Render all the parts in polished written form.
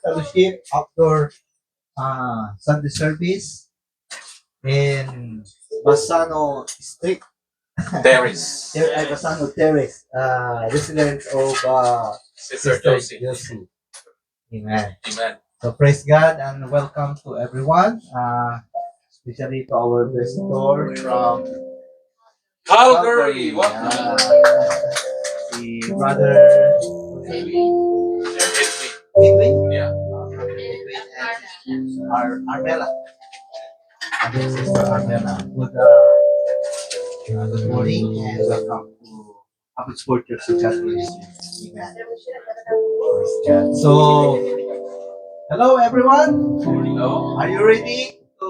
fellowship after Sunday service in Basano Street. Terrace. Basano Terrace, resident of Sister Sister Josie. Josie. Amen. Amen. So praise God and welcome to everyone, especially to our visitor from Calgary. Calgary. Welcome. Si Brother Edwin. Yeah. Edwin and Armela. And Sister Armela. Good morning and welcome to Abbotsford Church of God Ministry. Amen. Praise God. So, hello everyone. Hello. Are you ready to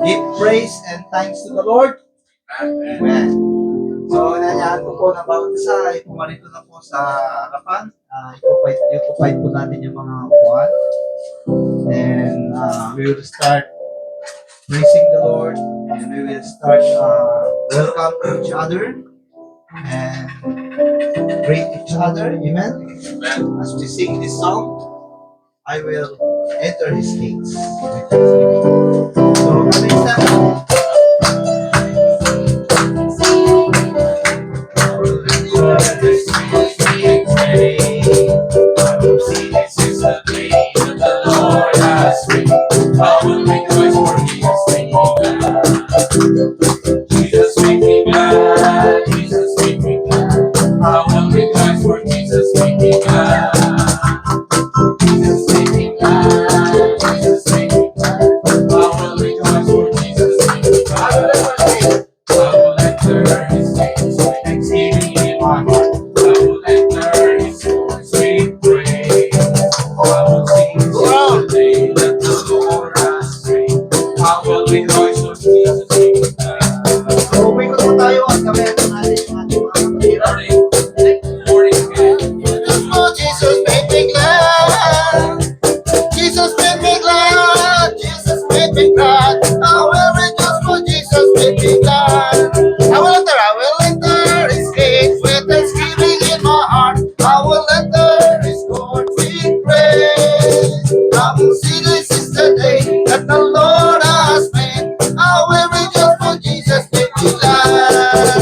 give praise and thanks to the Lord? Amen. So, inanyaan ko po ng bawat isa ay pumarito na po sa harapan. I-provide po natin yung mga upuan. And we will start praising the Lord and we will start welcome each other and greet each other. Amen. Amen. As we sing this song, I will enter His gates with thanksgiving. So, kami sa This is the day that the Lord has made. I will rejoice for He has made me glad. Jesus made me glad. Jesus made me glad. I will rejoice for Jesus made me glad. Jesus made me glad. Jesus made me glad. I will rejoice for Jesus made me glad. I will enter His gates with thanksgiving in my heart. I will enter His courts with praise. I will sing the day that the Lord has made. I will rejoice for Jesus made me glad. So, umikot po tayo at kami natin yung ating mga kapatid. Morning again. Oh, Jesus made me glad. Jesus made me glad. Jesus made me glad. I will rejoice for Jesus made me glad. I will enter His gates with thanksgiving in my heart. I will enter His courts with praise. I will see this is the day that the Lord has made. I will rejoice for Jesus made me glad.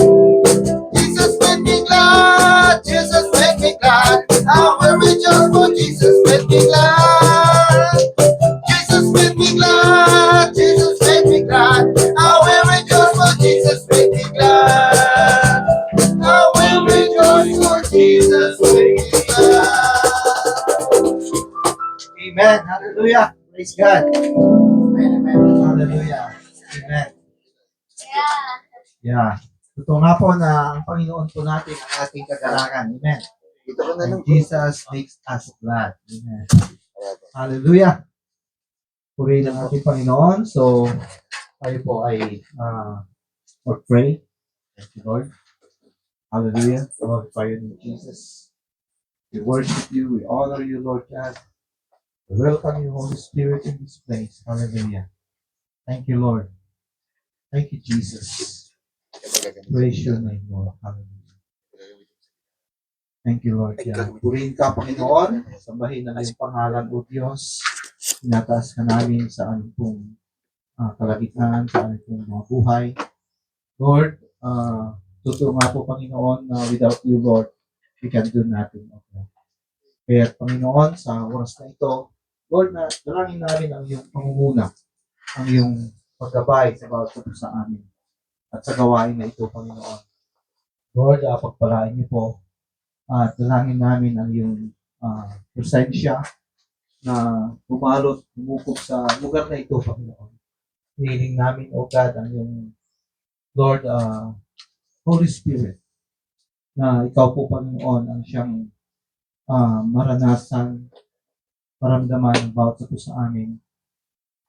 Jesus made me glad. Jesus made me glad. I will rejoice for Jesus made me glad. Jesus made me glad. Jesus made me glad. I will rejoice for Jesus made me glad. I will rejoice for Jesus made me glad. Amen. Hallelujah. Praise God. Amen. Amen. Hallelujah. Amen. Yeah. Totoo nga po na ang Panginoon po natin ang ating kagalakan. Amen. Dito ko na And lang. Jesus makes us glad. Amen. Hallelujah. Purihin ang ating Panginoon. So, tayo po ay mag-pray. Thank you, Lord. Hallelujah. Glorify you, Jesus. We worship you. We honor you, Lord God. We welcome you, Holy Spirit, in this place. Hallelujah. Thank you, Lord. Thank you, Jesus. Praise your name, Lord. Hallelujah. Thank you, Lord God. Purihin ka, Panginoon. Sambahin ang iyong pangalan, O Diyos. Tinataas ka namin sa aming pong kalagitnaan, sa aming pong mga buhay. Lord, totoo nga po, Panginoon, na without you, Lord, we can do nothing. Okay. Kaya, Panginoon, sa oras na ito, Lord, na dalangin namin ang iyong pangunguna, ang iyong paggabay sa bawat ito sa amin at sa gawain na ito, Panginoon. Lord, pagpalain niyo po at dalangin namin ang iyong presensya na bumalot, bumukog sa lugar na ito, Panginoon. Hiniling namin, O God, ang iyong Lord, Holy Spirit, na ikaw po, Panginoon, ang siyang maranasan, maramdaman ng bawat ito sa amin.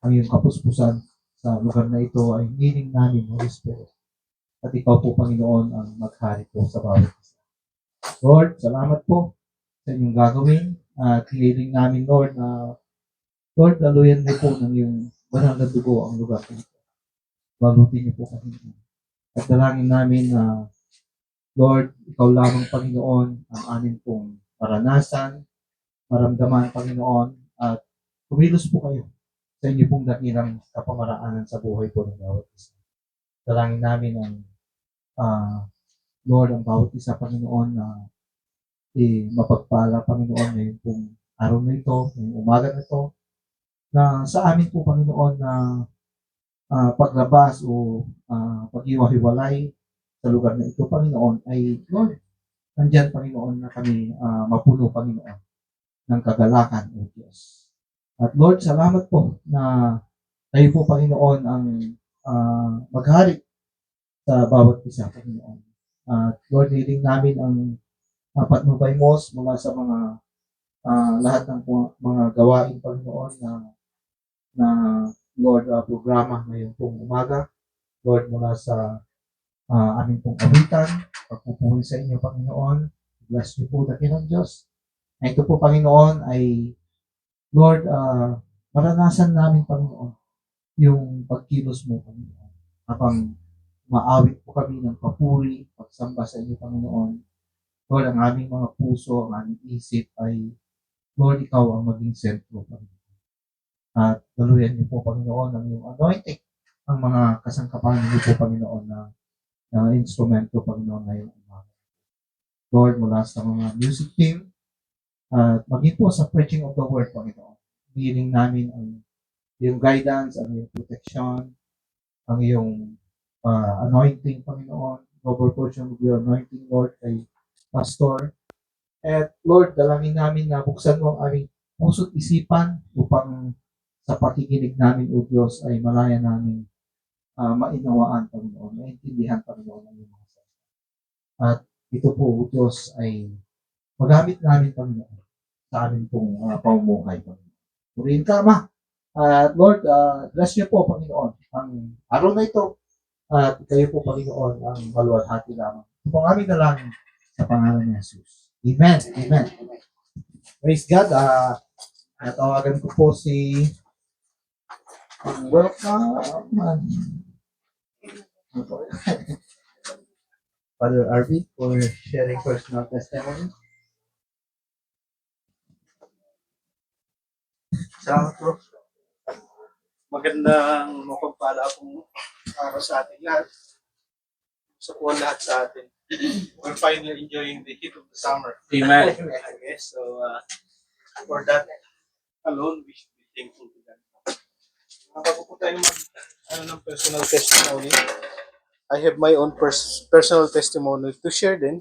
Ang iyong kapuspusan sa lugar na ito ay hiniling namin, Holy Spirit. At ikaw po, Panginoon, ang maghari po sa bawat isa. Lord, salamat po sa inyong gagawin. At hiniling namin, Lord, na Lord, daluyan niyo po ng iyong banal na dugo ang lugar na ito. Balutin niyo po kami. At dalangin namin na, Lord, ikaw lamang, Panginoon, ang amin pong maranasan, maramdaman, Panginoon, at kumilos po kayo sa inyo pong dakilang kapamaraanan sa buhay po ng bawat isa. Dalangin namin ang Lord, ang bawat isa, Panginoon, na mapagpala, Panginoon, ngayon pong araw na ito, ngayong umaga na ito, na sa amin po, Panginoon, na paglabas o pag-iwa-hiwalay sa lugar na ito, Panginoon, ay, Lord, nandyan, Panginoon, na kami mapuno, Panginoon, ng kagalakan, O Diyos. At Lord, salamat po na kayo po, Panginoon, ang maghari sa bawat isa, Panginoon. At Lord, hiling namin ang patnubay mo mula sa mga lahat ng mga gawain, Panginoon, na Lord, programa ngayon pong umaga. Lord, mula sa aming pong awitan, pagpupuri sa inyo, Panginoon. Bless niyo po dakilang Diyos. Na ito po, Panginoon, ay Lord, maranasan namin, Panginoon, yung pagkilos mo, Panginoon. Habang maawit po kami ng papuri, pagsamba sa inyo, Panginoon. Lord, ang aming mga puso, ang aming isip ay, Lord, ikaw ang maging sentro, Panginoon. At daluyan niyo po, Panginoon, ang iyong anointing, ang mga kasangkapan niyo po, Panginoon, na instrumento, Panginoon, ngayon. Lord, mula sa mga music team, at maging po sa preaching of the word, Panginoon. Hiling namin ang iyong guidance, ang iyong protection, ang iyong anointing, Panginoon. Double portion of your anointing, Lord, kay Pastor. At Lord, dalangin namin na buksan mo ang aming puso't isipan upang sa pakikinig namin, O Diyos, ay malaya namin mainawaan, Panginoon, maintindihan, Panginoon, ang iyong mga salita. At ito po, O Diyos, ay magamit namin, Panginoon, sa amin pong pamumuhay, Panginoon. Purihin ka, Ama. At Lord, bless niyo po, Panginoon, ang araw na ito. At kayo po, Panginoon, ang maluwalhati lamang. Ito po ang aming dalangin sa pangalan ni Jesus. Amen. Amen. Praise God. Natawagan ko po si Father Arby for sharing personal testimony. Salamat bro. Magandang mapagpala pong araw sa ating lahat. Sa po lahat sa atin. We're finally enjoying the heat of the summer. Amen. I guess. So, for that alone, we should be thankful to God. Bago po tayo ng personal testimony, I have my own personal testimony to share din.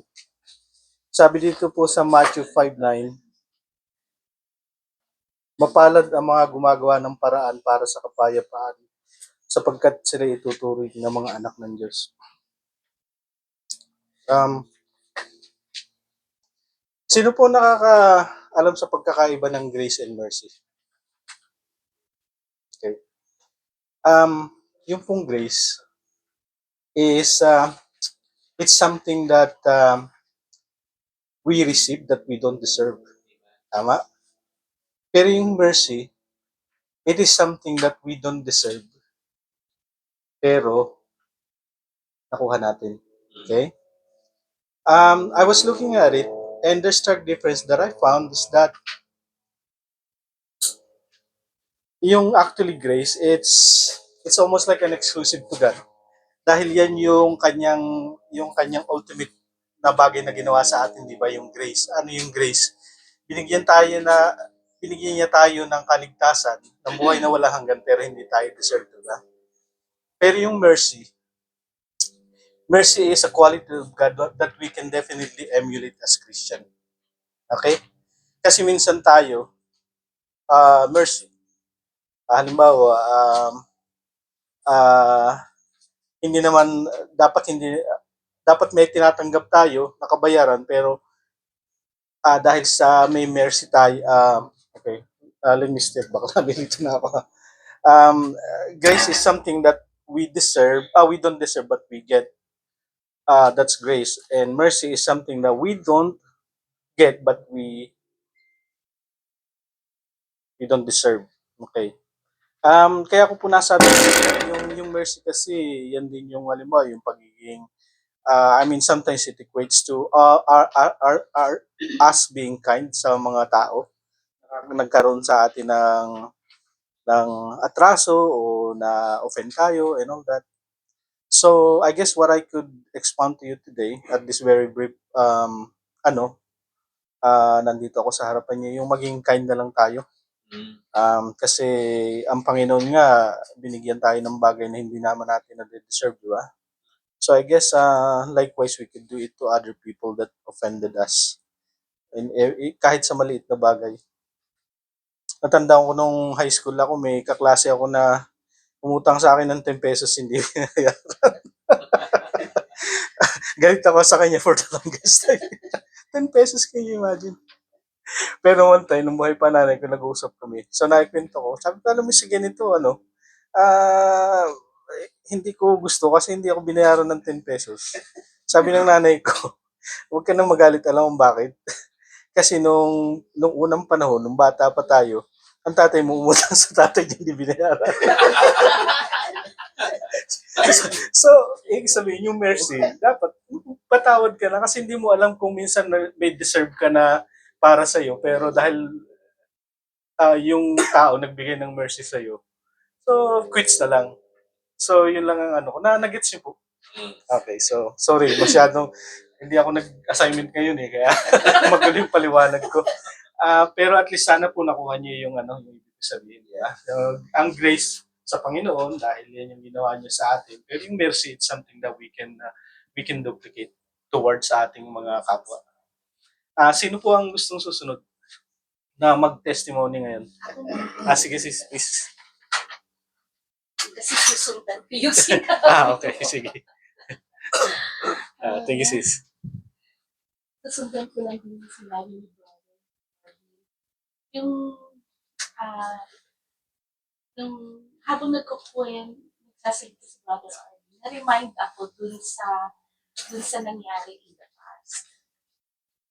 Sabi dito po sa Matthew 5:9, mapalad ang mga gumagawa ng paraan para sa kapayapaan, sapagkat sila ituturing ng mga anak ng Diyos. Sino po nakakaalam sa pagkakaiba ng grace and mercy? Okay. Yung pong grace is it's something that we receive that we don't deserve. Tama? Pero yung mercy, it is something that we don't deserve. Pero nakuha natin. Okay? I was looking at it, and the stark difference that I found is that yung actually grace, it's almost like an exclusive to God. Dahil yan yung kanyang ultimate na bagay na ginawa sa atin, di ba? Yung grace. Ano yung grace? Binigyan niya tayo ng kaligtasan, ng buhay na wala hanggan, pero hindi tayo deserve, di ba? Pero yung mercy is a quality of God that we can definitely emulate as Christian. Okay? Kasi minsan tayo, mercy, halimbawa, dapat may tinatanggap tayo, nakabayaran, pero dahil sa may mercy tayo, okay, let me step back, nabilito na ako. Grace is something that we don't deserve, but we get. That's grace. And mercy is something that we don't get, but we don't deserve. Okay. Kaya ko po nasabi yung mercy kasi yan din yung halimbawa yung pagiging sometimes it equates to us being kind sa mga tao. nagkaroon sa atin ng atraso o na offend tayo and all that. So I guess what I could expound to you today at this very brief ano nandito ako sa harapan niyo yung maging kind na lang tayo. Kasi ang Panginoon nga binigyan tayo ng bagay na hindi naman natin na-deserve, di ba? So I guess likewise we could do it to other people that offended us. And kahit sa maliit na bagay. Natandaan ko nung high school ako, may kaklase ako na umutang sa akin ng 10 pesos, hindi binayaran. Galit ako sa kanya for the longest time. 10 pesos, can you imagine? Pero one time, nung buhay pa nanay ko, nag-uusap kami. So, nakikwento ko. Sabi ko, alam mo, si ganito, hindi ko gusto kasi hindi ako binayaran ng 10 pesos. Sabi ng nanay ko, huwag ka nang magalit, alam mo bakit? Kasi nung unang panahon, nung bata pa tayo, ang tatay mo umutang sa tatay niya, hindi binayaran. So, ibig sabihin, yung mercy, dapat patawad ka na kasi hindi mo alam kung minsan may deserve ka na para sa'yo, pero dahil yung tao nagbigay ng mercy sa'yo, so quits na lang. So, yun lang ang ano ko. Nagets niyo po? Okay, so sorry, masyadong hindi ako nag-assignment ngayon kaya magulo yung paliwanag ko. Pero at least sana po nakuha niyo yung yung ibig sabihin niya. Ang grace sa Panginoon dahil yan yung ginawa niya sa atin. Pero yung mercy, it's something that we can duplicate towards sa ating mga kapwa. Sino po ang gustong susunod na mag-testimony ngayon? Sige sis, please. Kasi susundan ko yung sinabi. Okay, sige. Thank you sis. Susundan ko lang din yung sinabi ni brother. Yung, yung habang nagsasalita si brother Arvin, na-remind ako dun sa nangyari in the past.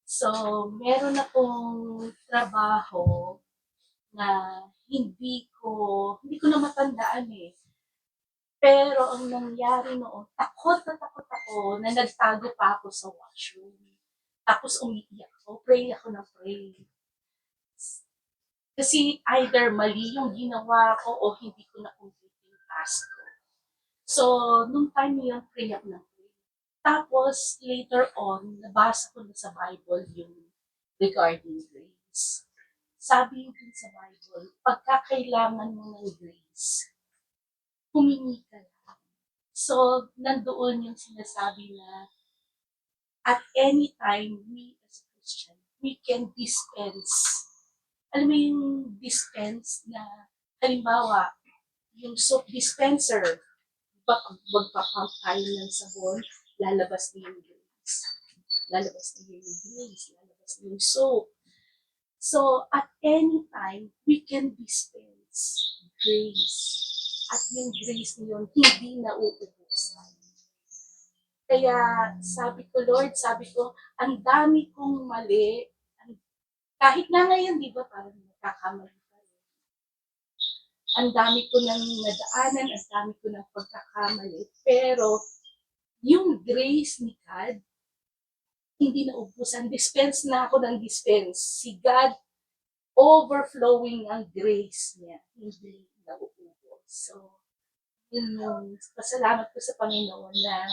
So, meron akong trabaho na hindi ko na matandaan Pero ang nangyari noon, takot ako na nagtago pa ako sa washroom. Tapos umiiyak ako, pray ako ng pray. Kasi either mali yung ginawa ko o hindi ko na-complete yung task ko. So, nung time na yun, pray ako ng pray. Tapos, later on, nabasa ko na sa Bible yung regarding grace. Sabi din sa Bible, pagkakailangan mo ng grace, humingi ka lang. So, nandoon yung sinasabi na at any time, we as a Christian, we can dispense. Alam mo yung dispense na, halimbawa, yung soap dispenser, magpapump tayo ng sabon, lalabas na yung grace. Lalabas na yung soap. So, at any time, we can dispense grace. At yung grace na yun, hindi nauubusan. Kaya sabi ko, Lord, ang dami kong mali. Kahit na ngayon, di ba, parang nagkakamali pa rin. Ang dami ko nang nadaanan, ang dami ko nang pagkakamali. Pero, yung grace ni God, hindi naubusan. Dispense na ako ng dispense. Si God, overflowing ang grace niya. Hindi nauubos. So, yun yung pasalamat ko sa Panginoon na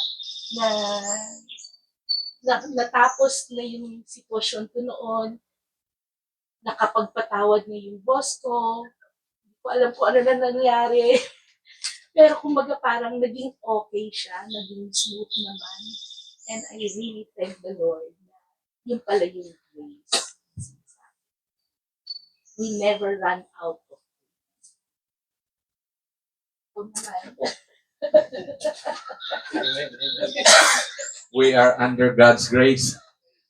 natapos na yung sitwasyon ko noon, nakapagpatawad na yung boss ko, hindi ko alam kung ano na nangyari. Pero kumbaga parang naging okay siya, naging smooth naman. And I really thank the Lord na yun pala yung grace. We never run out of We are under God's grace.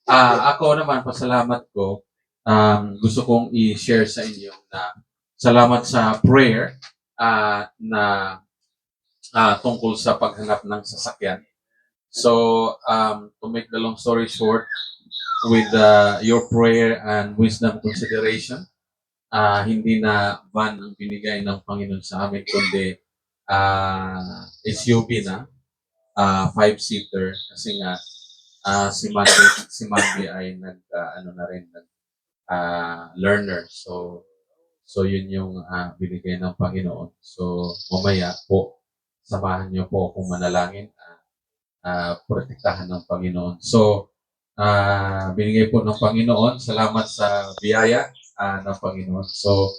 Ako naman, pasalamat ko. Gusto kong i-share sa inyo na salamat sa prayer na tungkol sa paghanap ng sasakyan. So, to make the long story short, with your prayer and wisdom consideration, hindi na van ang binigay ng Panginoon sa amin, kundi SUV na, 5-seater, kasi nga si Mandy ay learner. So yun yung binigay ng Panginoon. So mamaya po, samahan niyo po akong manalangin, protektahan ng Panginoon. So binigay po ng Panginoon, salamat sa biyaya ng Panginoon. So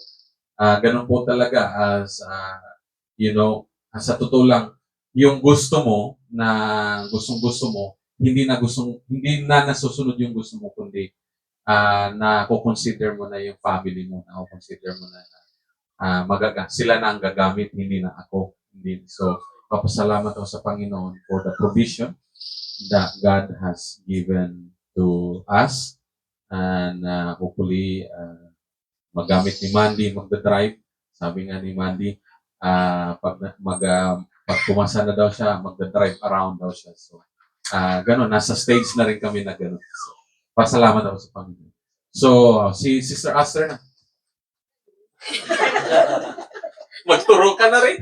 ganun po talaga as sa totoo lang, yung gusto mo na gustong-gusto mo, hindi na nasusunod yung gusto mo, kundi na consider mo na yung family mo, na consider mo na sila na ang gagamit, hindi na ako. Hindi. So, papasalamat ako sa Panginoon for the provision that God has given to us. And hopefully, magamit ni Mandy, magdadrive. Sabi nga ni Mandy, pag pumasa na daw siya, magdadrive around daw siya. So, ganun, nasa stage na rin kami na ganun. So, pasalamat ako sa Panginoon. So, si Sister Aster na. Magturo ka na rin.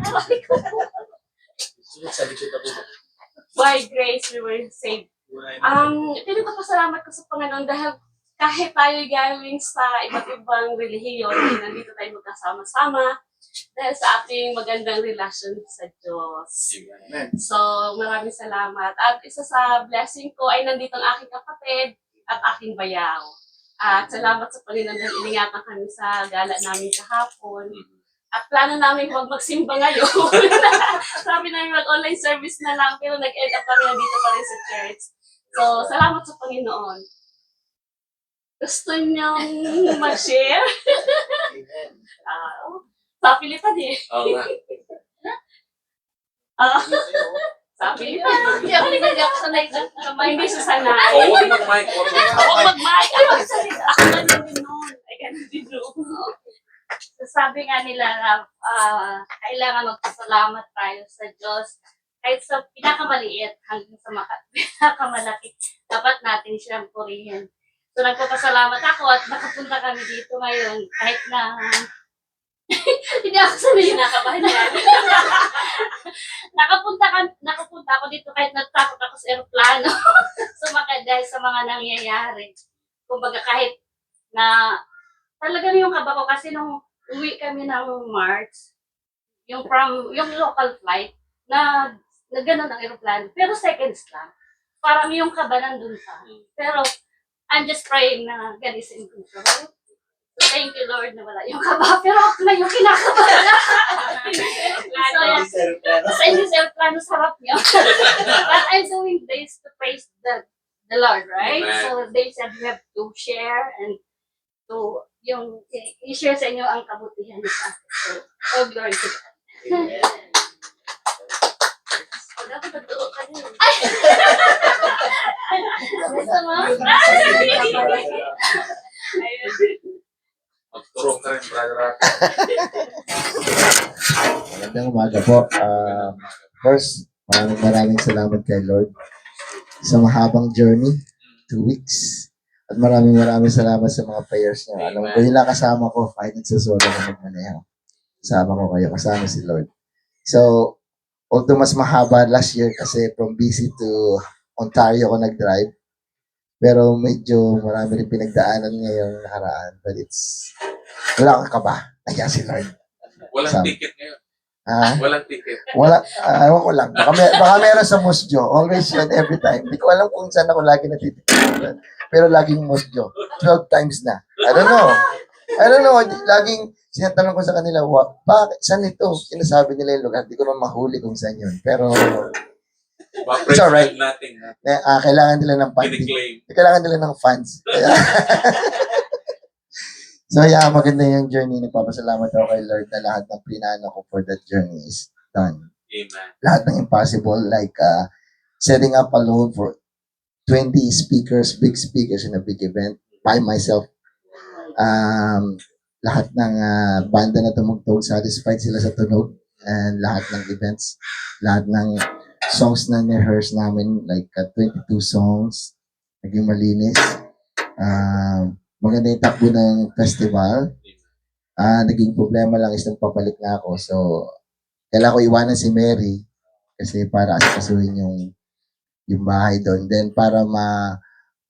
By grace, we were saved. Pinagpapasalamat ko sa Panginoon dahil kahit tayo galing sa iba't ibang relihiyon, nandito tayo magkasama-sama dahil sa ating magandang relasyon sa Diyos. So, maraming salamat. At isa sa blessing ko ay nandito ang aking kapatid at aking bayaw. At salamat sa Panginoon dahil iningatan kami sa gala namin kahapon. At plano namin huwag magsimba ngayon. Sabi namin mag-online service na lang, pero nag-end up kami nandito pa rin sa church. So, salamat sa Panginoon. Gusto niyong mag-share? Sa Pilipan eh. Oo nga. Sa Pilipan. Hindi ako sanay sa kamay. Hindi siya sanay. Huwag mag-mic. Huwag mag-mic. Ako lang din noon. Ay, ganun din noon. Sabi nga nila na kailangan magpasalamat tayo sa Diyos. Kahit sa pinakamaliit hanggang sa pinakamalaki, dapat natin siyang purihin. So nagpapasalamat ako at nakapunta kami dito ngayon kahit na hindi ako sanay nakabahan na. Nakapunta ako dito kahit natakot ako sa eroplano. Sumakay dahil sa mga nangyayari. Kumbaga kahit na talagang yung kaba ko kasi nung uwi kami ng March, yung local flight, na gano'n ang aeroplano. Pero seconds lang. Parang yung kaba nandun pa. Pero I'm just praying na God is in control. So thank you Lord na wala yung kaba. Pero ako na yung kinakabahan na. Sa English aeroplano, sarap niya. But I'm doing this to praise the Lord, right? Amen. So they said we have to share and to yung i-share sa inyo ang kabutihan niya sa atin. So, all glory to God. Dapat nagturo ka niyo. Gusto mo? Magturo ka rin, brother. Magandang umaga po. First, maraming salamat kay Lord sa mahabang journey, 2 weeks. At maraming salamat sa mga prayers niyo. Alam ko, yun lang kasama ko kahit nagsusulo ko magmaneho. Kasama ko kayo, kasama si Lord. So, although mas mahaba last year kasi from BC to Ontario ako nag-drive, pero medyo marami rin pinagdaanan ngayong nakaraan. But wala kang kaba. Kaya si Lord. Walang ticket ngayon. Walang ticket. Wala, ewan ko lang. Baka meron sa Musjo. Always yun, every time. Hindi ko alam kung saan ako lagi natitikin. Pero laging Musjo. 12 times na. I don't know. Laging sinatanong ko sa kanila, bakit? Saan ito? Sinasabi nila yung lugar. Hindi ko naman mahuli kung saan yun. Pero, it's alright. Natin. Kailangan nila ng funding. Kiniklaim. Kailangan nila ng funds. Kaya, so yeah, maganda yung journey. Nagpapasalamat ako kay Lord na lahat ng plinano ko for that journey is done. Amen. Lahat ng impossible, like setting up alone for 20 speakers, big speakers in a big event by myself. Lahat ng banda na tumugtog, satisfied sila sa tunog, and lahat ng events, lahat ng songs na rehearse namin, like 22 songs, naging malinis. Maganda yung takbo ng festival. Naging problema lang is nung papalik na ako. So, kailangan ko iwanan si Mary kasi para asikasuhin yung bahay doon. Then, para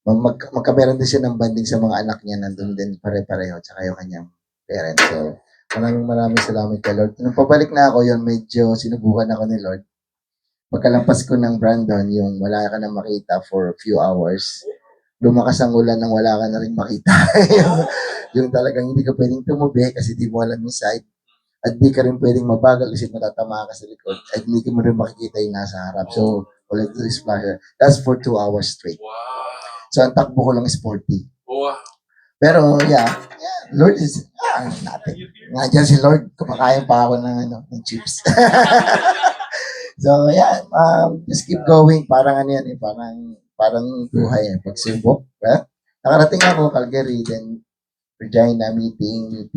magkameron din siya ng banding sa mga anak niya, nandun din pare-pareho, tsaka yung kanyang parents. So, maraming salamat kay Lord. Nung pabalik na ako, yun, medyo sinubukan ako ni Lord. Pagkalampas ko ng Brandon, yung wala ka na makita for a few hours, lumakas ang ulan nang wala ka na rin makita. yung talagang hindi ka pwedeng tumubi kasi di mo alam yung side. At di ka rin pwedeng mabagal kasi matatama ka sa likod. At hindi ka mo rin makikita yung nasa harap. So, ulit to this splasher. That's for 2 hours straight. Wow. So, ang takbo ko lang is 40. Wow. Pero, yeah, Lord is, natin. Nandiyan si Lord, kumakain pa ako ng chips. So, yeah, just keep going. Parang ano yan, parang buhay eh. Pagsubok. Nakarating ako, Calgary, then Regina, meeting.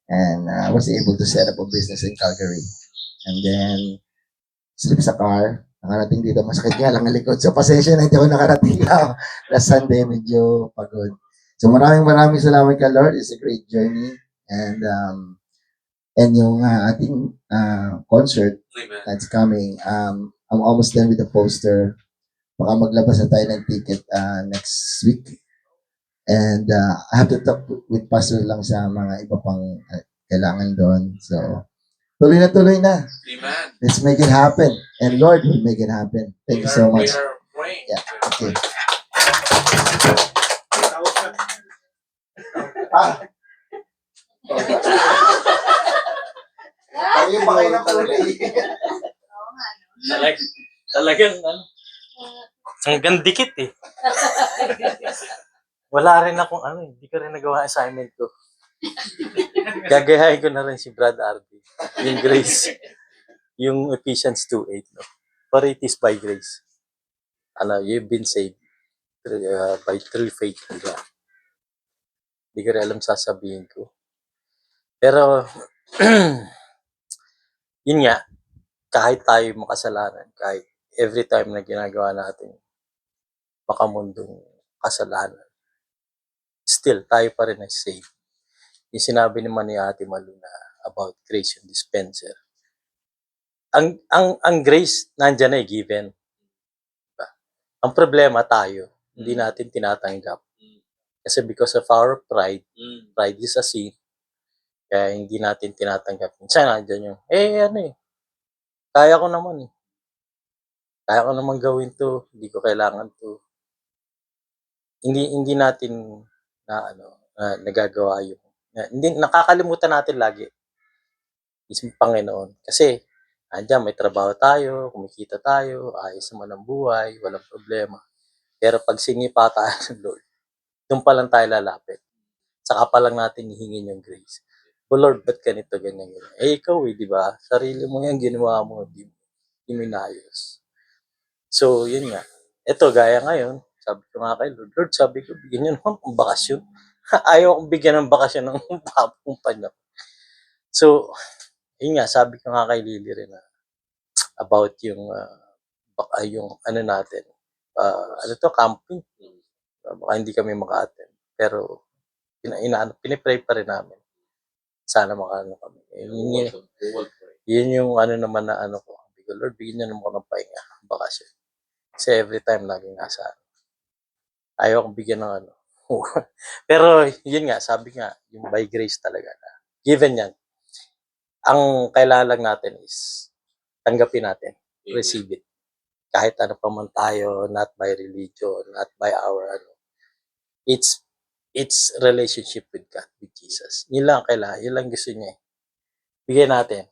And I was able to set up a business in Calgary. And then, sleep sa car. Nakarating dito, masakit nga lang ang likod. So, pasensya na, hindi ako nakarating lang. Last Sunday, medyo pagod. So, maraming salamat ka, Lord. It's a great journey. And yung ating concert Amen. that's coming, I'm almost done with the poster. Baka maglabas na tayo ng ticket next week. And I have to talk with Pastor lang sa mga iba pang kailangan doon. So, tuloy na. Amen. Let's make it happen. And Lord will make it happen. Thank you so much. We are praying. Yeah, okay. Ayun pa kayo ng kulay. Talagang, hanggang dikit eh. Wala rin akong hindi ko rin nagawa assignment ko. Gagayahin ko na rin si Brad Arby. Yung grace. Yung Ephesians 2:8, no? For it is by grace. You've been saved by through faith. Diba? Hindi ko rin alam sasabihin ko. Pero, yun nga, kahit tayo makasalanan, kahit every time na ginagawa natin makamundong kasalanan, still, tayo pa rin ay saved. Yung sinabi naman ni Ate Malu na about grace yung dispenser. Ang grace, nandyan na given. Diba? Ang problema tayo, hindi natin tinatanggap. Kasi because of our pride is a sin, kaya hindi natin tinatanggap. Minsan nandyan yung, kaya ko naman eh. Kaya ko naman gawin to, hindi ko kailangan to. Hindi natin nagagawa yung hindi nakakalimutan natin lagi yung Panginoon. Kasi andyan may trabaho tayo, kumikita tayo, ayos naman ang buhay, walang problema. Pero pag singi pa tayo ng Lord, doon pa lang tayo lalapit. Saka pa lang natin hihingin yung grace. Oh Lord, ba't ganito, ganyan. Ikaw di ba? Sarili mo yan, ginawa mo, di mo inayos. So, yun nga. Ito, gaya ngayon, sabi ko nga kay Lord, sabi ko, bigyan nyo naman ng bakasyon. Ayaw akong bigyan ng bakasyon ng kumpanya. So, yun nga, sabi ko nga kay Lily rin about yung natin. Camping. Baka hindi kami maka-attend. Pero, pinipray pa rin namin. Sana makaano kami. Yun yung naman na ko. Lord, bigyan nyo naman ng pahinga, bakasyon. Kasi every time laging nasa ayaw akong bigyan ng Pero yun nga, sabi nga, yung by grace talaga na given yan. Ang kailangan lang natin is tanggapin natin, receive it. Kahit ano pa man tayo, not by religion, not by our it's relationship with God, with Jesus. Yun lang kailangan, yun lang gusto niya. Bigyan natin.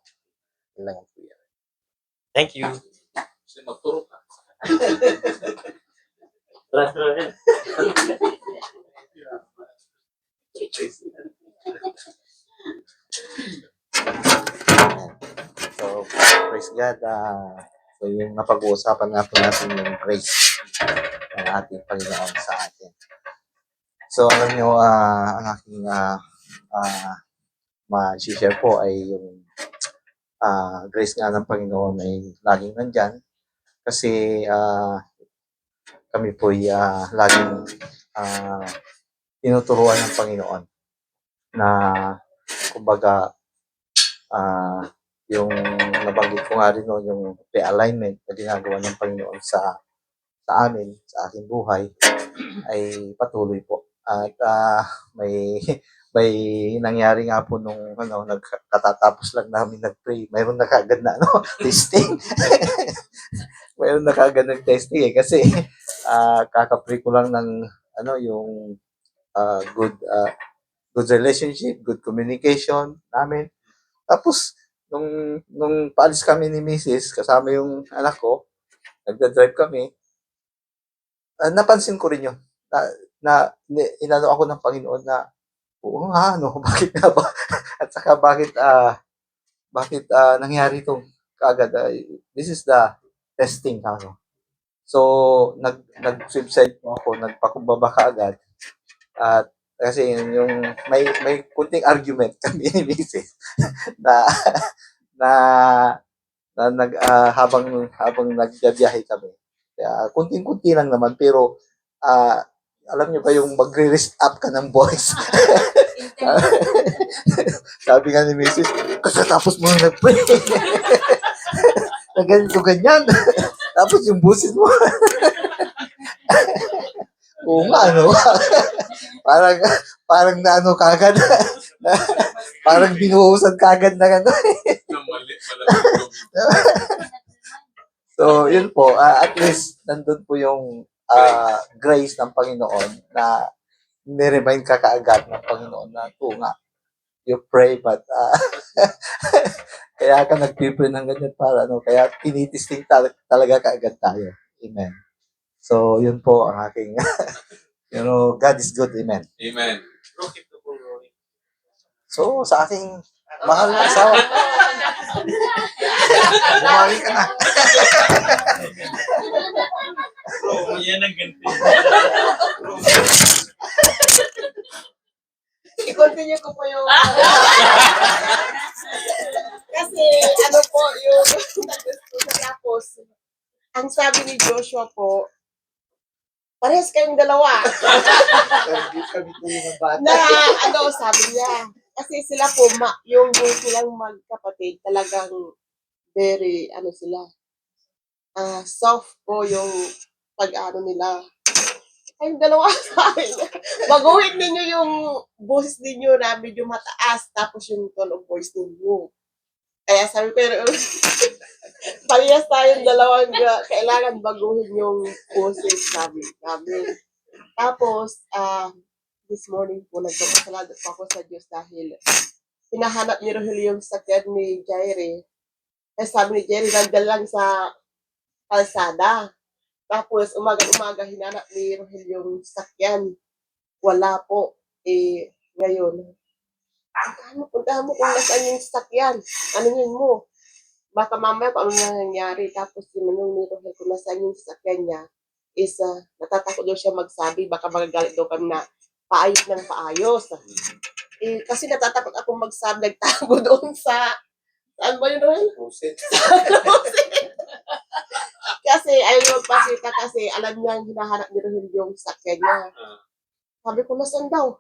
Yun lang. Thank you. Kasi magturo ka. So, praise God. So, yung napag-uusapan nga po natin yung grace ng ating Panginoon sa atin. So, alam nyo, ang aking ma-share po ay yung grace nga ng Panginoon ay laging nandyan. Kasi kami po ay laging tinuturuan ng Panginoon na kumbaga yung nabanggit ko nga rin no, yung realignment na ginagawa ng Panginoon sa amin, sa aking buhay, ay patuloy po. At may may nangyari nga po nung katatapos lang namin nag-pray. Mayroon na kaagad na testing. Mayroon na kaagad nag-testing kasi kaka-pray ko lang ng yung good relationship, good communication namin. Tapos nung paalis kami ni Mrs. kasama yung anak ko, nagda-drive kami, napansin ko rin yun. Inano ako ng Panginoon na, oo nga, bakit nga ba? At saka bakit nangyari itong kaagad? This is the testing. So, nag-suicide po ako, nagpakumbaba kaagad. At kasi yung may kunting argument kami ni Mrs. na habang nagbiyahe kami. Kaya kunting-kunti lang naman pero alam niyo ba yung magre-rest up ka ng voice? Sabi nga ni Mrs. Kasatapos mo nag-pray. Na ganito ganyan. Tapos yung busis mo. Oo nga, parang naano kagad. Parang binuhusan kagad na So, yun po. At least, nandun po yung grace ng Panginoon na niremind ka kaagad ng Panginoon na nga, you pray but kaya ka nag-pray ng ganyan para kaya tinitisting talaga kaagad tayo. Amen. So, yun po ang aking God is good. Amen. Amen. So, sa aking mahal na asawa, bumawi ka na. Yan ang ganti. I-continue ko po yung kasi yung tapos ang sabi ni Joshua po, parehas kayong dalawa. Kami po yung bata. Na sabi niya, kasi sila po, yung silang magkapatid, talagang very, sila, soft po yung pag-ano nila. Kayong dalawa sabi niya, baguhin ninyo yung boses ninyo na medyo mataas, tapos yung tone of voice ninyo. Kaya sabi ko, parehas tayong dalawang kailangan baguhin yung boses sabi namin. Tapos, this morning po, nagpapasalamat po ako sa Diyos dahil hinahanap ni Rogelio yung sakyan ni Jaire. Kaya sabi ni Jaire, nandyan lang sa kalsada. Tapos, umaga-umaga, hinanap ni Rogelio yung sakyan. Wala po. Ngayon, puntahan mo kung nasaan yung sakyan. Ano yun mo? Baka mamaya kung ano nangyayari. Tapos, sinanong ni Rogelio kung nasaan yung sakyan niya is natatakot daw siya magsabi. Baka magagalit daw kami na paayos ng paayos. Kasi natatakot ako magsabi. Nagtago doon sa saan ba yun, Roel? Kasi ayaw magpakita kasi alam niya hinahanap ni Roel yung sakyan niya. Sabi ko, nasaan daw?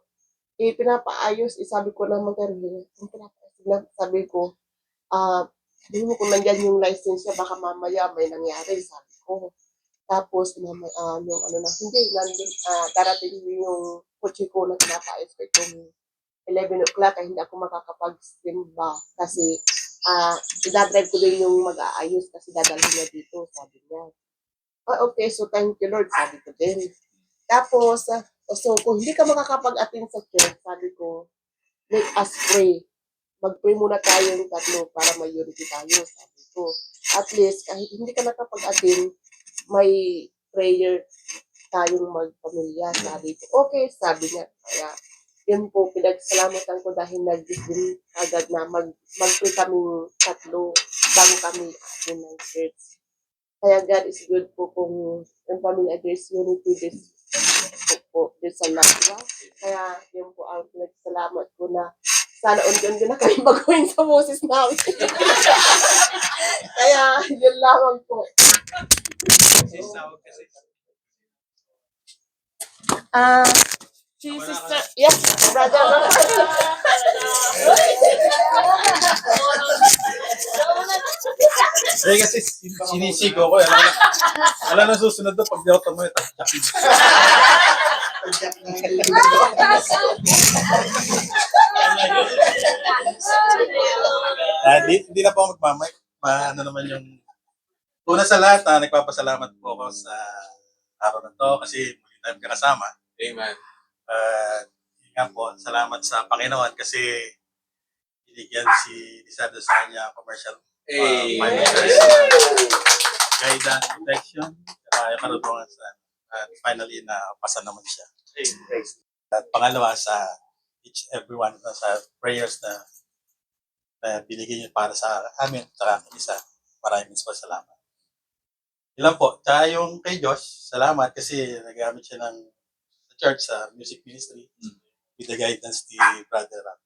Pinapaayos. Sabi ko naman kay Roel. Sabi ko, hindi mo kung nandyan yung license niya, baka mamaya may nangyari. Sabi ko. Tapos, hindi, darating yung kotse ko na pinapaayos ko itong 11 o'clock ay hindi ako makakapag-simba kasi idadrive ko din yung mag-aayos kasi dadalhin niya dito, sabi niya. Okay, so thank you Lord, sabi ko din. Tapos, so kung hindi ka makakapag-attend sa church, sabi ko, let us pray. Mag-pray muna tayong tatlo para may unity tayo, sabi ko. At least, kahit hindi ka nakapag-attend, may prayer tayong magpamilya, sabi ko. Okay, sabi niya. Kaya, yun po, pinagsalamatan ko dahil nag-din agad na mag-pray kaming tatlo bago kami atin ng church. Kaya God is good po kung yung pamilya there's unity, there's a love. Kaya yun po ang pinagsalamat ko na sana undan na kami baguhin sa boses namin. Kaya yun lamang po. Si sister, yes, brother. Eh kasi sinisigo ko. Alam na susunod doon pag di ako tumoy. Hindi na po ako magmamay. Ano naman yung... Una sa lahat, nagpapasalamat po ako sa araw na to kasi muli tayong kasama. Amen. Yun nga po, salamat sa Panginoon kasi binigyan si Lisandro sa kanya commercial financial guidance, protection, saka yung karunungan sa at finally na pasa naman siya. At pangalawa sa each everyone sa prayers na binigyan niyo para sa amin sa aking isa. Maraming salamat. Ilan po. Tsaka yung kay Josh, salamat kasi nagamit siya ng sa church sa music ministry with the guidance ni Brother Ram.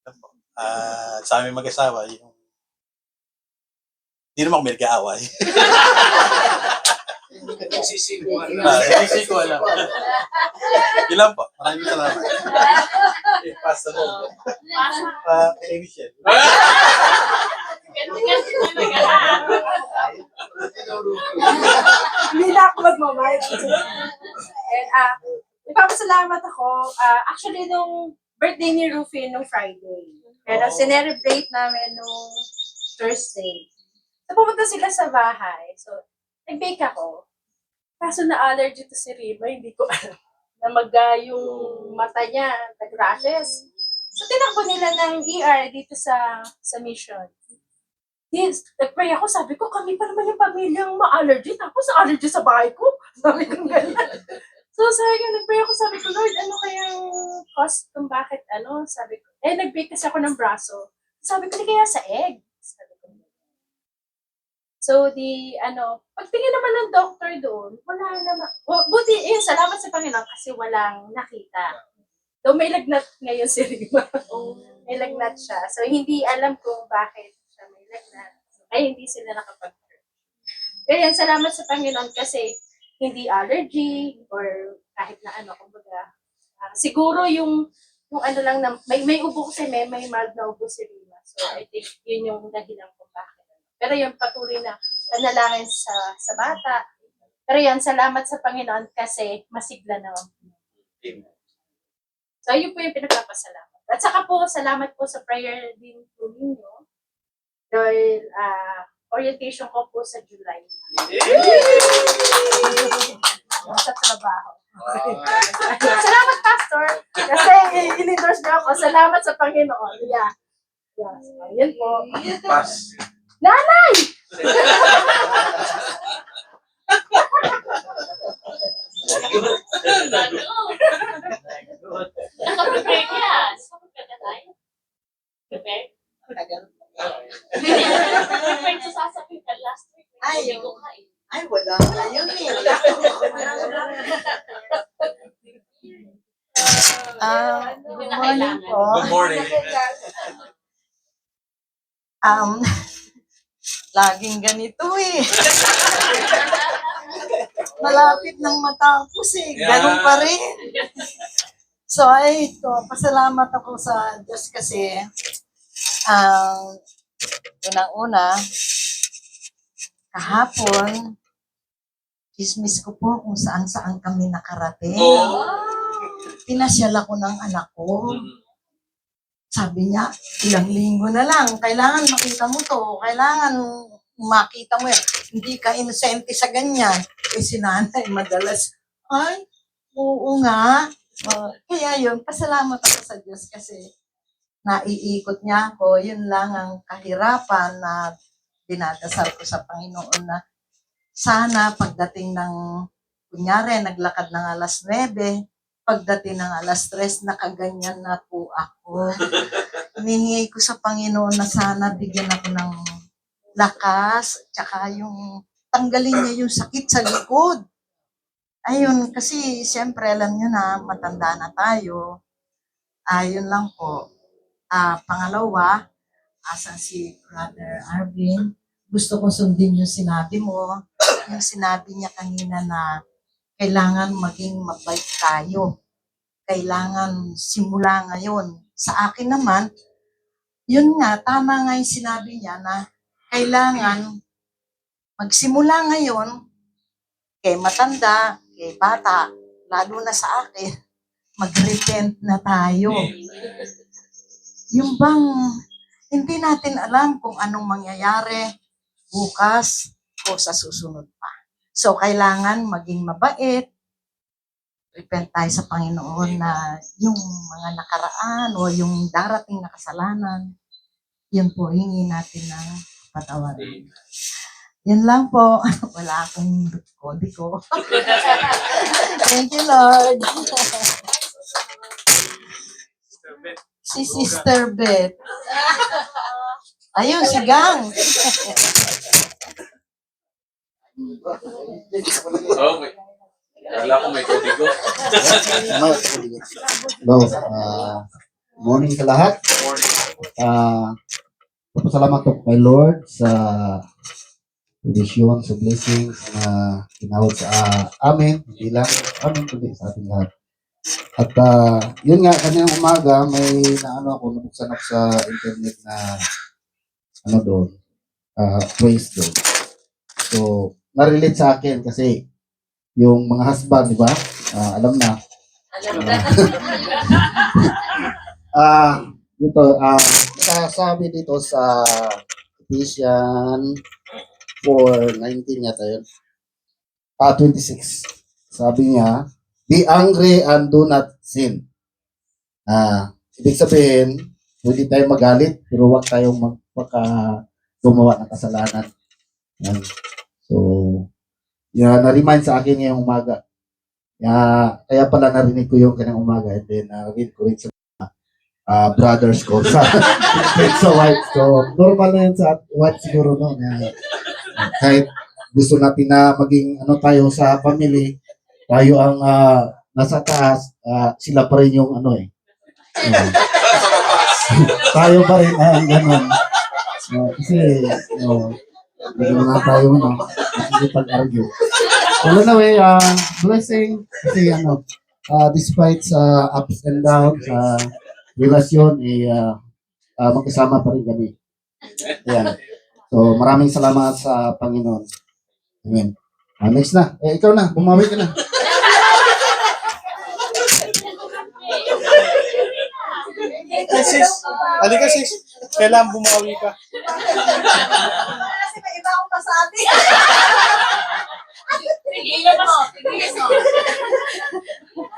Ilan po. Sa aming mag-asawa, yung hindi naman kami nag-aaway. Nagsisigawan lang. Ilan po. Maraming salamat. Pass na lang. Kay Michelle. Hindi na ako magmamahal. Ipapasalamat ako. Actually, nung birthday ni Rufy nung Friday. Pero sinerebrate namin nung Thursday. So, pumunta sila sa bahay. So, nag-bake ako. Kaso na-allergy to si Rima, hindi ko alam. Na yung mata niya, nag-rashes. So, tinakbo nila ng ER dito sa mission. Nag-pray ako, sabi ko, kami pa naman yung pamilyang ma-allergy, tapos allergy sa bahay ko. Sabi ko gano'n. So, nag-pray ako, sabi ko, Lord, ano kayang cause kung bakit, sabi ko, nag-bake kasi ako ng braso. Sabi ko, di kaya sa egg. Sabi ko, so, pagtingin naman ng doctor doon, wala naman, buti, salamat sa Panginoon kasi walang nakita. So, may lagnat ngayon si Rima. May lagnat siya. So, hindi alam kung bakit siya may lagnat. Ay, hindi sila nakapag-church. Kaya salamat sa Panginoon kasi hindi allergy or kahit na kumbaga. Siguro yung lang na, may ubo kasi may mild na ubo si Rima. So, I think yun yung dahilan kung bakit. Pero yung patuloy na panalangin sa bata. Pero yan, salamat sa Panginoon kasi masigla naman. So, yun po yung pinagpapasalamat. At saka po, salamat po sa prayer din po ninyo. Dahil orientation ko po sa July. Sa trabaho. Salamat, Pastor. Kasi in-endorse niyo ako. Salamat sa Panginoon. Yeah. So, yun po. Pass. Nanay! Naka-prepare ka. Naka-prepare ka tayo? Prepare? Prepare sa sasabihin ka last week. Ay, Hindi ko kain. Ay, wala na yun eh. Hindi na kailangan. Good morning. Laging ganito eh. Malapit nang matapos eh. Ganun pa rin. So, ito, pasalamat ako sa Diyos kasi unang-una, kahapon, chismis ko po kung saan-saan kami nakarating. Pinasyal ako ng anak ko. Sabi niya, ilang linggo na lang, kailangan makita mo to, kailangan makita mo yan. Hindi ka inosente sa ganyan. Si nanay madalas, ay, oo nga. Kaya yun, pasalamat ako sa Diyos kasi naiikot niya ako. Yun lang ang kahirapan na dinadasal ko sa Panginoon na sana pagdating ng, kunyari, naglakad ng alas 9, pagdating ng alas 3, nakaganyan na po ako. Hinihingi ko sa Panginoon na sana bigyan ako ng lakas, tsaka yung tanggalin niya yung sakit sa likod. Ayun, kasi siyempre alam niyo na matanda na tayo. Ayun lang po. Pangalawa, asan si Brother Arvin, gusto ko sundin yung sinabi mo. Yung sinabi niya kanina na kailangan maging mabait tayo. Kailangan simula ngayon. Sa akin naman, yun nga, tama nga yung sinabi niya na kailangan magsimula ngayon, kay matanda, kay bata, lalo na sa akin, mag-repent na tayo. Yung bang hindi natin alam kung anong mangyayari bukas o sa susunod pa. So, kailangan maging mabait, repent tayo sa Panginoon na yung mga nakaraan o yung darating na kasalanan, yun po, hingi natin ng patawaran. Yun lang po. Wala akong kodi-ko. Thank you, Lord. Si Sister Beth. Ayun, si Gang. Okay. Kala ko may kodigo. Hello, morning sa lahat. Pasalamat po kay Lord sa provision, sa blessings na ginawad sa amin, hindi lang amin, kundi sa ating lahat. At yun nga, kanyang umaga, may nabuksan ako sa internet na doon, praise doon. So, na-relate sa akin kasi yung mga husband, di ba? Alam na. Dito, sabi dito sa Ephesians 4:19 yata yun. 26. Sabi niya, be angry and do not sin. Ibig sabihin, hindi tayo magalit, pero huwag tayong gumawa ng kasalanan. Yan. So, na-remind sa akin ngayong umaga. Kaya pala narinig ko yung kanyang umaga and then read ko rin sa brothers ko sa white. So, normal na yun sa white siguro, no? Kahit gusto natin na maging tayo sa family, tayo ang nasa taas, sila pa rin yung tayo pa rin ang ganun. Kasi, hindi nga tayo nakikipag-argue. Well, anyway, blessing, kasi despite sa ups and downs, relasyon, magkasama pa rin kami. Ayan. So, maraming salamat sa Panginoon. Amen. Next na. Ikaw na. Bumawi ka na. Sis, halika sis. Kailangan bumawi ka. Kasi may iba akong pasabi.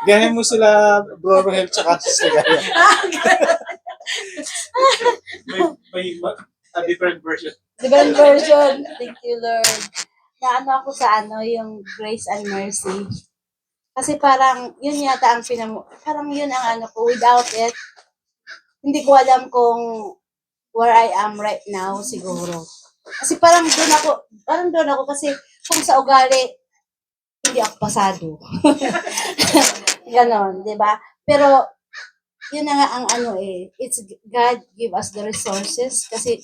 Gahin mo sila, Bro Rohel, tsaka si Gaya. May a different version. Different version. Thank you, Lord. Naano ako sa yung grace and mercy. Kasi parang, yun yata ang parang yun ang ko. Without it, hindi ko alam kung where I am right now, siguro. Kasi parang doon ako kasi kung sa ugali, hindi ako pasado. Ganon, di ba? Pero, yun na nga ang it's God give us the resources kasi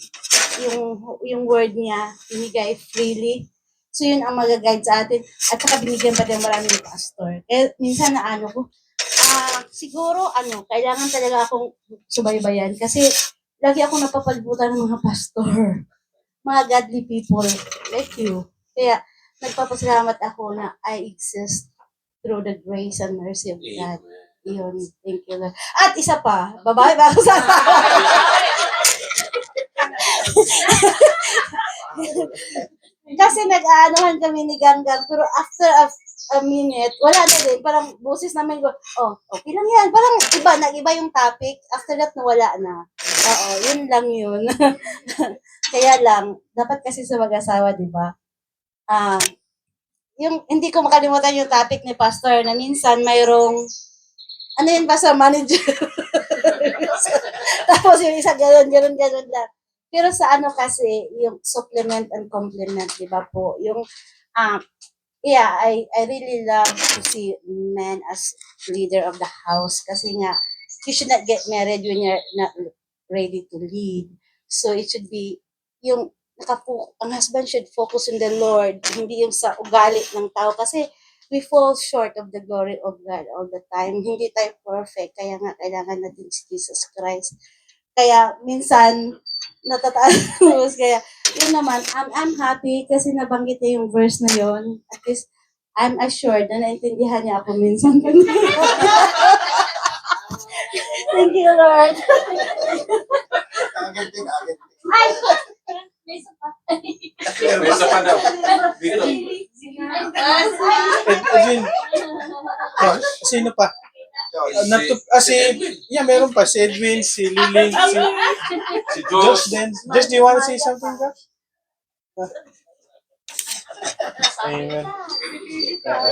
yung word niya binigay freely. So yun ang mag-guide sa atin at saka binigyan pa din marami ng pastor. Kaya minsan na ko, siguro kailangan talaga akong subaybayan kasi lagi ako napapalibutan ng mga pastor, mga godly people like you. Kaya nagpapasalamat ako na I exist through the grace and mercy of God. Yun, thank you, Lord. At isa pa, babae ba ako sa Kasi nag-aanohan kami ni Ganggang, pero after a minute, wala na din. Parang boses namin ko, okay lang yan. Parang nag-iba yung topic. After that, nawala na. Oo, yun lang yun. Kaya lang, dapat kasi sa mag-asawa, di ba? Yung, hindi ko makalimutan yung topic ni Pastor na minsan mayroong yun ba sa manager? Tapos yung isa gano'n lang. Pero sa kasi, yung supplement and complement, di ba po? Yung, I really love to see men as leader of the house. Kasi nga, you should not get married when you're not ready to lead. So it should be, yung, ang husband should focus on the Lord, hindi yung sa ugali ng tao. Kasi, we fall short of the glory of God all the time. Hindi tayo perfect. Kaya nga, kailangan natin si Jesus Christ. Kaya, minsan, natataas. Kaya, yun naman, I'm happy kasi nabanggit niya yung verse na yun. At least, I'm assured na naintindihan niya ako minsan. Thank you, Lord. Ay! May isa pa. May isa pa daw. Dito. Edwin, sino pa? Meron pa. Si Edwin, si Liling, Si Josh Josh. then. Josh, do you want to say something, Josh? Amen.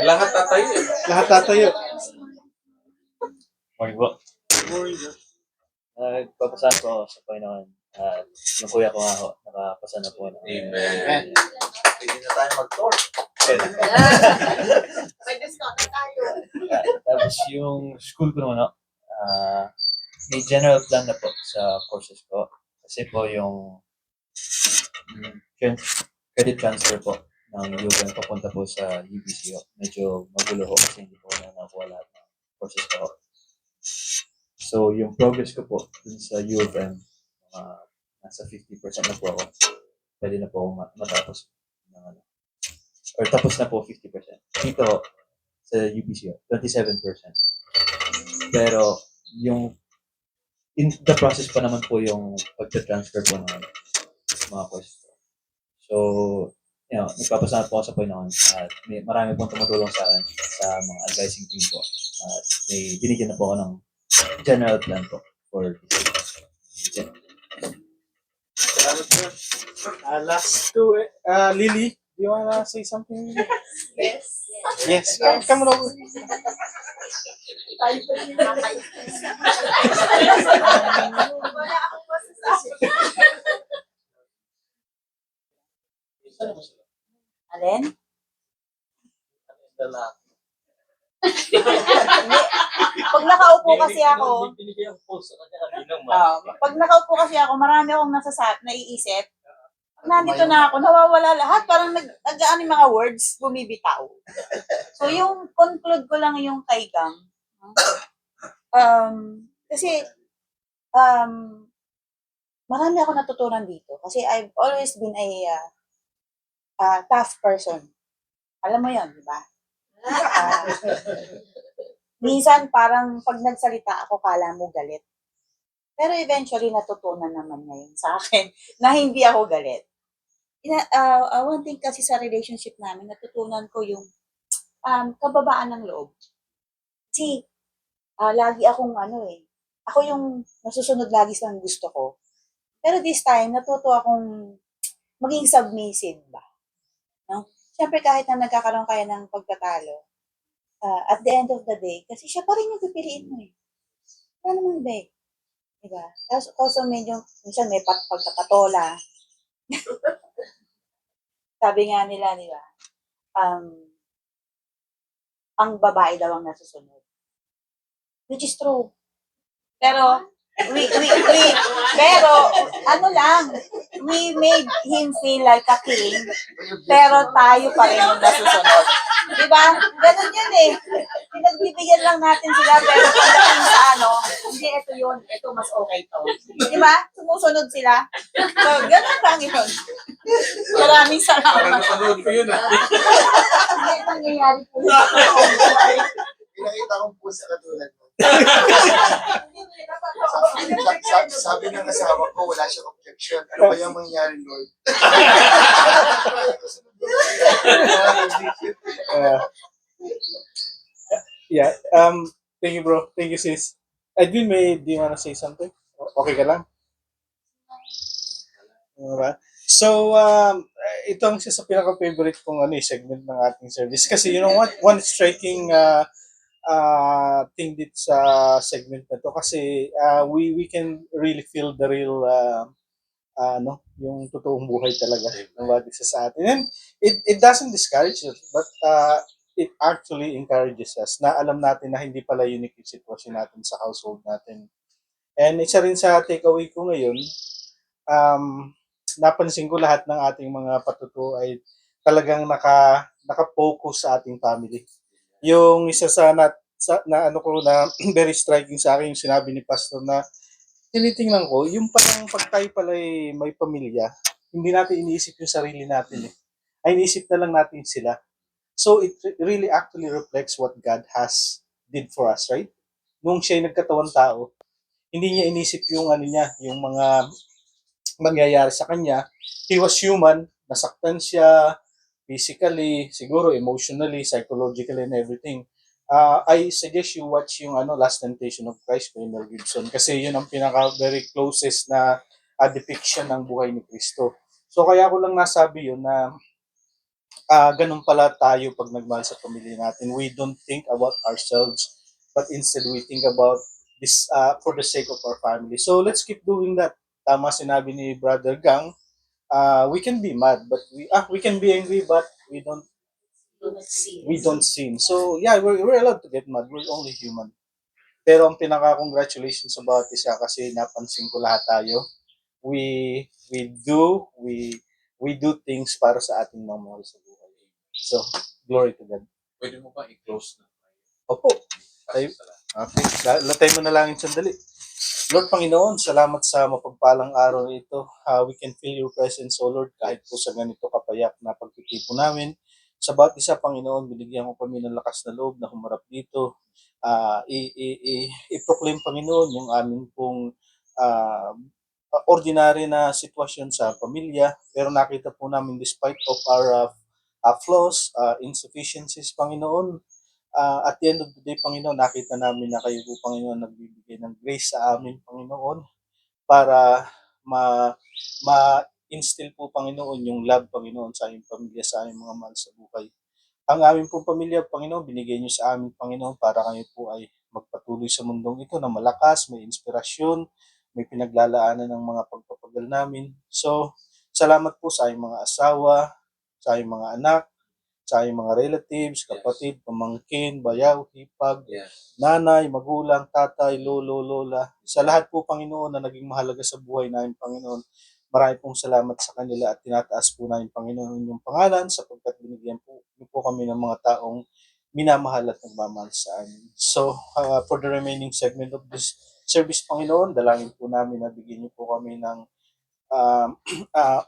Lahat tatayo eh. Lahat tatayo. Morning po. Nagpapasahan po ako sa Panginoon. At yung kuya ko nga ho, nakapasa na po. Amen. Pwede na tayo mag-tour. May discount na tayo. Tapos yung school ko naman, may general plan na po sa courses ko. Kasi po yung credit transfer po ng UVM papunta po sa UBC. Medyo magulo ho kasi hindi po na nakuha lahat ng courses ko. So yung progress ko po dun sa UVM, nasa 50% na po ako. Pwede na po akong matapos. Or tapos na po 50%. Dito sa UBC, 27%. Pero yung in the process pa naman po yung pagta-transfer po ng mga courses ko. So, nagpapasalamat po ako sa Panginoon at marami pong tumutulong sa akin sa mga advising team po. At may binigyan na po ako ng general plan po for this year. Last two. Lily, do you want to say something? Yes. Yes. Come on over. Wala akong masasabi. Alin? Pag nakaupo kasi ako, pag nakaupo kasi ako, marami akong naiisip. Pag nandito na ako, nawawala lahat. Parang nag-aan yung mga words, bumibitaw. So, yung conclude ko lang yung kay Gang. Kasi, marami ako natutunan dito. Kasi I've always been a tough person. Alam mo yon, di ba? Minsan parang pag nagsalita ako, kala mo galit. Pero eventually natutunan naman ngayon sa akin na hindi ako galit. One thing kasi sa relationship namin, natutunan ko yung kababaan ng loob. Kasi lagi akong ako yung nasusunod lagi sa gusto ko. Pero this time, natuto akong maging submissive ba? No? Siyempre kahit na nagkakaroon kaya ng pagtatalo, at the end of the day, kasi siya pa rin yung pipiliin mo eh. Wala namang iba eh. Diba? Tapos also medyo, minsan may pagkapatola. Sabi nga nila, di ba? Ang babae daw ang nasusunod. Which is true. Pero, pero, we made him feel like a king, pero tayo pa rin yung nasusunod. Diba? Ganun yun eh. Pinagbibigyan lang natin sila, pero pagdating sa hindi, ito yun, ito mas okay to. Diba? Sumusunod sila. So, ganun lang yun. Maraming Parang salamat. napanood ko yun ah. Hindi, nangyayari po yun. Pinakita kong post sa katulad mo. Sabi ng asawa ko, wala siyang objection. Ano ba yung mangyayari, Lord? Thank you, bro. Thank you, sis. Edwin, do you want to say something? Okay ka lang? Diba? So, ito ang isa sa pinaka-favorite kong segment ng ating service. Kasi you know what? One striking thing dito sa segment na to kasi we can really feel the real yung totoong buhay talaga ng bawat isa sa atin. And it doesn't discourage us, but it actually encourages us na alam natin na hindi pala unique yung sitwasyon natin sa household natin. And isa rin sa takeaway ko ngayon, napansin ko lahat ng ating mga patuto ay talagang naka-focus sa ating family. Yung isa sa very striking sa akin yung sinabi ni Pastor na tinitingnan ko, yung palang pag tayo pala may pamilya, hindi natin iniisip yung sarili natin eh. Ay iniisip na lang natin sila. So it really actually reflects what God has did for us, right? Nung siya nagkatawan tao, hindi niya inisip yung ano niya, yung mga mangyayari sa kanya. He was human, nasaktan siya physically, siguro emotionally, psychologically, and everything. I suggest you watch yung Last Temptation of Christ by Mel Gibson kasi yun ang pinaka very closest na depiction ng buhay ni Kristo. So kaya ko lang nasabi yun na ganun pala tayo pag nagmahal sa pamilya natin. We don't think about ourselves, but instead we think about this for the sake of our family. So let's keep doing that. Tama sinabi ni Brother Gang, we can be mad, but we can be angry, but Do not see. we don't sin. So yeah, we're allowed to get mad. We're only human. Pero ang pinaka-congratulations sa bawat isa kasi napansin ko lahat tayo. We do things para sa ating mga mahal sa buhay. So, glory to God. Pwede mo ba i-close na? Opo. Okay. Latay mo na lang yung sandali. Lord Panginoon, salamat sa mapagpalang araw na ito. We can feel your presence, O Lord, kahit po sa ganito kapayak na pagtitipo namin. Sa bawat isa, Panginoon, binigyan ko kami ng lakas na loob na humarap dito. I-proclaim, Panginoon, yung aming pong ordinary na sitwasyon sa pamilya. Pero nakita po namin despite of our flaws, insufficiencies, Panginoon, at the end of the day, Panginoon, nakita namin na kayo po, Panginoon, nagbibigay ng grace sa amin, Panginoon, para ma-instill po, Panginoon, yung love, Panginoon, sa aming pamilya, sa aming mga mahal sa buhay. Ang aming pong pamilya, Panginoon, binigay niyo sa amin, Panginoon, para kayo po ay magpatuloy sa mundong ito na malakas, may inspirasyon, may pinaglalaanan ng mga pagpapagal namin. So, salamat po sa aming mga asawa, sa aming mga anak, sa aming mga relatives, kapatid, pamangkin, bayaw, hipag, nanay, magulang, tatay, lolo, lola. Sa lahat po, Panginoon, na naging mahalaga sa buhay namin, Panginoon, marami pong salamat sa kanila at tinataas po namin, Panginoon, yung pangalan sapagkat binigyan po kami ng mga taong minamahal at nagmamahal sa amin. So, for the remaining segment of this service, Panginoon, dalangin po namin na bigyan niyo po kami ng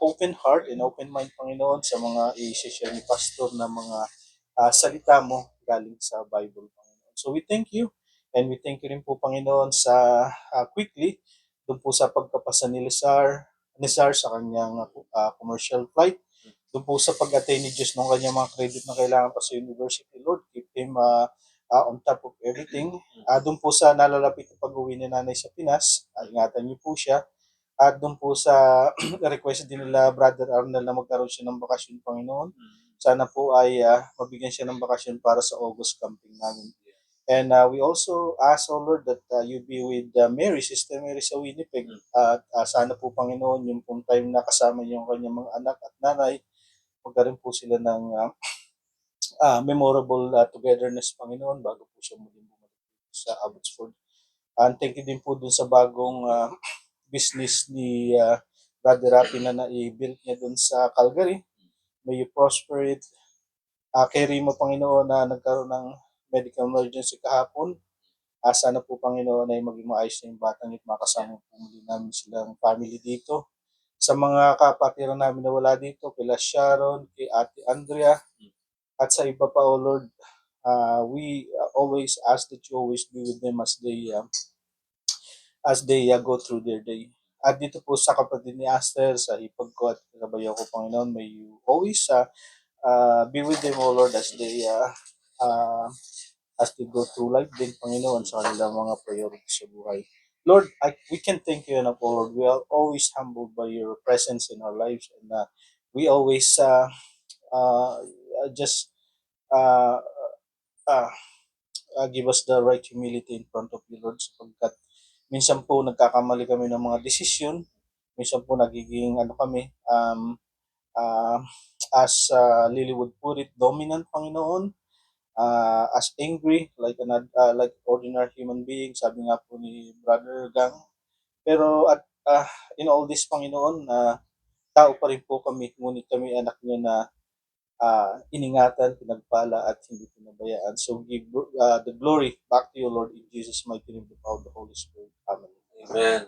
open heart and open mind, Panginoon, sa mga i-share ni Pastor na mga salita mo galing sa Bible, Panginoon. So we thank you and we thank you rin po, Panginoon, sa quickly doon po sa pagkapasa ni Lizar sa kanyang commercial flight. Doon po sa pag-attain ni Diyos ng kanyang mga credit na kailangan pa sa university, Lord, keep him on top of everything. Doon po sa nalalapit na pag-uwi ni nanay sa Pinas, ingatan niyo po siya. At doon po sa request din nila Brother Arnel na magkaroon siya ng bakasyon, Panginoon. Sana po ay mabigyan siya ng bakasyon para sa August camping namin. And we also ask, O Lord, that you be with Mary, Sister Mary sa Winnipeg. At sana po, Panginoon, yung pong time na kasama niyo yung kanyang mga anak at nanay, magkaroon po sila ng memorable togetherness, Panginoon, bago po siya muling bumalik sa Abbotsford. And thank you din po dun sa bagong business ni Brother Rapi na i-build niya dun sa Calgary. May you prosper it. Carry mo, Panginoon, na nagkaroon ng medical emergency kahapon. Sana po, Panginoon, ay maging maayos na yung batang at makasama po muli namin silang family dito. Sa mga kapatiran namin na wala dito, kila Sharon, kay Ate Andrea, at sa iba pa, O Lord, we always ask that you always be with them as they go through their day. At dito po sa kapatid ni Aster, sa hipag ko at kabayo ko, Panginoon, may you always be with them, O Lord, as they go through life din, Panginoon, sa kanilang mga priorities sa buhay. Lord, we can thank you enough, O Lord. We are always humbled by your presence in our lives, and we always just give us the right humility in front of you, Lord, sapagkat minsan po nagkakamali kami ng mga desisyon, minsan po nagiging kami, as Lily would put it, dominant, Panginoon, as angry, like ordinary human being, sabi nga po ni Brother Gang. Pero at in all this, Panginoon, tao pa rin po kami, ngunit kami anak niya na iningatan, pinagpala, at hindi pinabayaan. So give the glory back to you, Lord, in Jesus' mighty name, the power of the Holy Spirit. Amen. Amen.